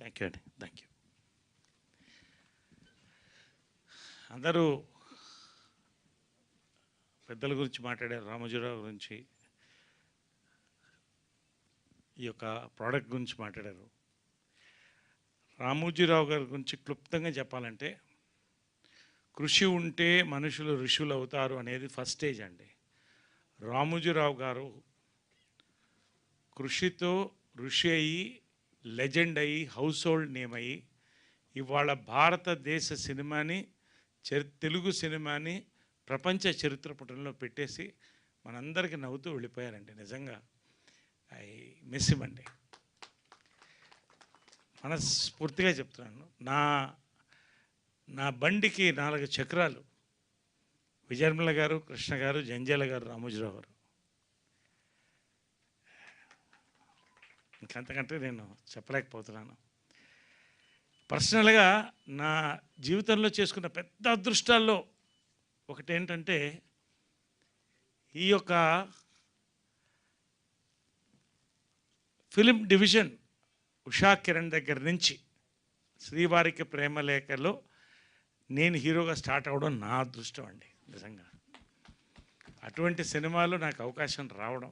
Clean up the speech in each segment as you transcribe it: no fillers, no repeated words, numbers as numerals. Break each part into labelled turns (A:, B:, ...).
A: Thank you అండి, thank you. అందరూ పెద్దల గురించి మాట్లాడారు, రామోజీరావు గురించి, ఈ యొక్క ప్రోడక్ట్ గురించి మాట్లాడారు. రామోజీరావు గారి గురించి క్లుప్తంగా చెప్పాలంటే, కృషి ఉంటే మనుషులు ఋషులు అవుతారు అనేది ఫస్ట్ స్టేజ్ అండి. రామోజీరావు గారు కృషితో ఋషి అయ్యి, లెజెండ్ అయ్యి, హౌస్ హోల్డ్ నేమ్ అయ్యి, ఇవాళ భారతదేశ సినిమాని, తెలుగు సినిమాని ప్రపంచ చరిత్ర పుటంలో పెట్టేసి మనందరికీ నవ్వుతూ వెళ్ళిపోయారండి. నిజంగా ఐ మిస్ హిమ్ అండి, మనస్ఫూర్తిగా చెప్తున్నాను. నా బండికి 4 చక్రాలు విజయనిర్మల గారు, కృష్ణ గారు, జంజాల గారు, రామోజీరావు గారు. ఇంకంతకంటే నేను చెప్పలేకపోతున్నాను. పర్సనల్గా నా జీవితంలో చేసుకున్న పెద్ద అదృష్టాల్లో ఒకటేంటంటే, ఈ యొక్క ఫిలిం డివిజన్ ఉషా కిరణ్ దగ్గర నుంచి శ్రీవారికి ప్రేమలేఖలో నేను హీరోగా స్టార్ట్ అవ్వడం నా అదృష్టం అండి. నిజంగా అటువంటి సినిమాలో నాకు అవకాశం రావడం,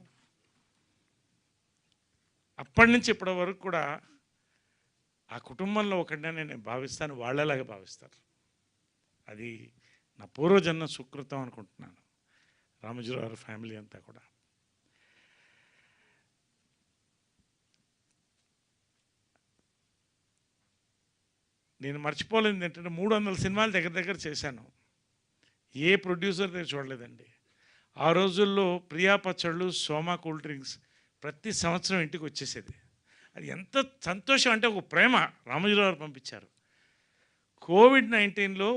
A: అప్పటి నుంచి ఇప్పటి వరకు కూడా ఆ కుటుంబంలో ఒకటినే నేను భావిస్తాను, వాళ్ళలాగా భావిస్తారు. అది నా పూర్వజన్మ సుకృతం అనుకుంటున్నాను, రామోజీరావు ఫ్యామిలీ అంతా కూడా. నేను మర్చిపోలేదు ఏంటంటే, 300 సినిమాలు దగ్గర చేశాను. ఏ ప్రొడ్యూసర్ దగ్గర చూడలేదండి. ఆ రోజుల్లో ప్రియా పచ్చళ్ళు, సోమా కూల్ డ్రింక్స్ ప్రతి సంవత్సరం ఇంటికి వచ్చేసేది. అది ఎంత సంతోషం అంటే, ఒక ప్రేమ రామోజీరావు పంపించారు. కోవిడ్-19లో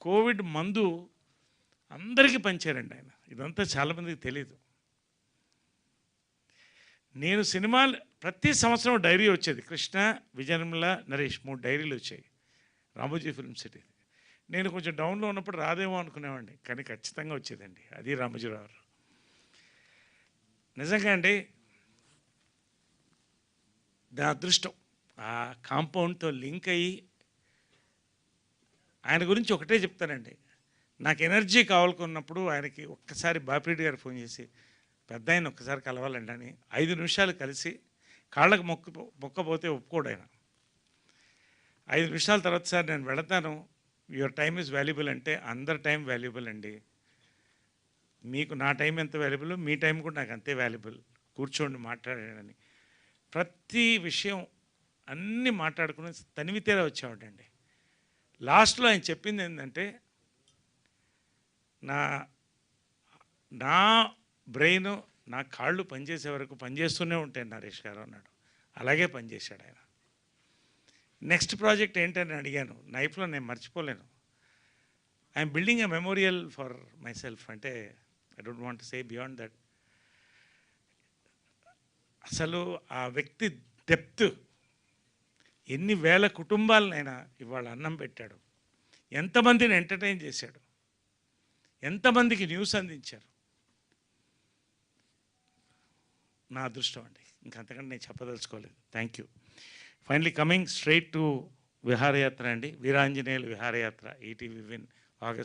A: కోవిడ్ మందు అందరికీ పంచారండి ఆయన. ఇదంతా చాలామందికి తెలియదు. నేను సినిమాలు ప్రతి సంవత్సరం డైరీ వచ్చేది. కృష్ణ, విజయనిర్మల, నరేష్ 3 డైరీలు వచ్చాయి రామోజీ ఫిల్మ్ సిటీ. నేను కొంచెం డౌన్లో ఉన్నప్పుడు రాదేమో అనుకునేవాడిని, కానీ ఖచ్చితంగా వచ్చేదండి. అది రామోజీరావు. నిజంగా అండి, నా అదృష్టం ఆ కాంపౌండ్తో లింక్ అయ్యి. ఆయన గురించి ఒకటే చెప్తానండి, నాకు ఎనర్జీ కావాలనుకున్నప్పుడు ఆయనకి ఒక్కసారి బాపిరెడ్డి గారు ఫోన్ చేసి, పెద్ద ఆయన ఒక్కసారి కలవాలండి అని 5 నిమిషాలు కలిసి, కాళ్ళకు మొక్కపోతే ఒప్పుకోడు ఆయన. 5 నిమిషాల తర్వాత, సార్ నేను వెళతాను, యువర్ టైమ్ ఈజ్ వాల్యుబుల్ అంటే, అందరి టైం వాల్యుబుల్ అండి, మీకు నా టైం ఎంత వాల్యుబుల్, మీ టైం కూడా నాకు అంతే వాల్యుబుల్, కూర్చోండి మాట్లాడాడని. ప్రతి విషయం అన్నీ మాట్లాడుకుని తనివితేరా వచ్చేవాడండి. లాస్ట్లో ఆయన చెప్పింది ఏంటంటే, నా బ్రెయిన్, నా కాళ్ళు పనిచేసే వరకు పనిచేస్తూనే ఉంటాయి నరేష్ గారు అన్నాడు. అలాగే పనిచేశాడు ఆయన. నెక్స్ట్ ప్రాజెక్ట్ ఏంటని అడిగాను. లైఫ్లో నేను మర్చిపోలేను. I'm building a memorial for myself అంటే, I don't want to say beyond that. అసలు ఆ వ్యక్తి డెప్త్, ఎన్ని వేల కుటుంబాలనైనా ఇవాళ అన్నం పెట్టాడు, ఎంతమందిని ఎంటర్టైన్ చేశాడు, ఎంతమందికి న్యూస్ అందించారు. నా అదృష్టం అండి, ఇంకంతకంటే నేను చెప్పదలుచుకోలేదు. Thank you. Finally coming straight to విహారయాత్ర అండి, వీరాంజనేయులు విహారయాత్ర ఈటీవీ విన్ ఆగస్ట్